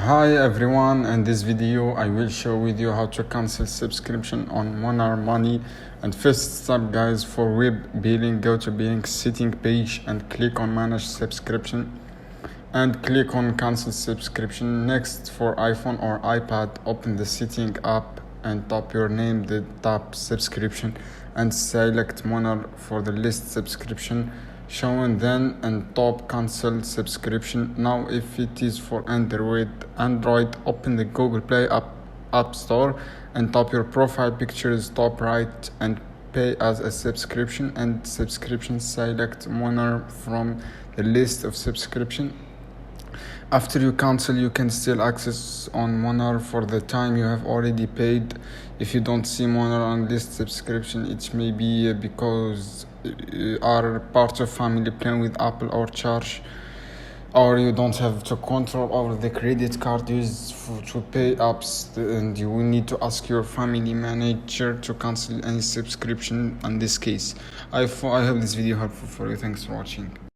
Hi everyone, in this video I will show with you how to cancel subscription on Monarch Money. And first step guys, for web billing, go to billing setting page and click on manage subscription and click on cancel subscription. Next, for iPhone or iPad, open the setting app and type your name, the tap subscription and select Monarch for the list subscription shown, then and top cancel subscription. Now if it is for Android, open the Google Play app store and tap your profile pictures top right and pay as a subscription, and subscription select Monarch from the list of subscription. After you cancel, you can still access on Monarch for the time you have already paid. If you don't see Monarch on list subscription, it may be because you are part of family plan with Apple or Charge, or you don't have to control over the credit card used to pay apps, and you will need to ask your family manager to cancel any subscription in this case. I hope this video helpful for you. Thanks for watching.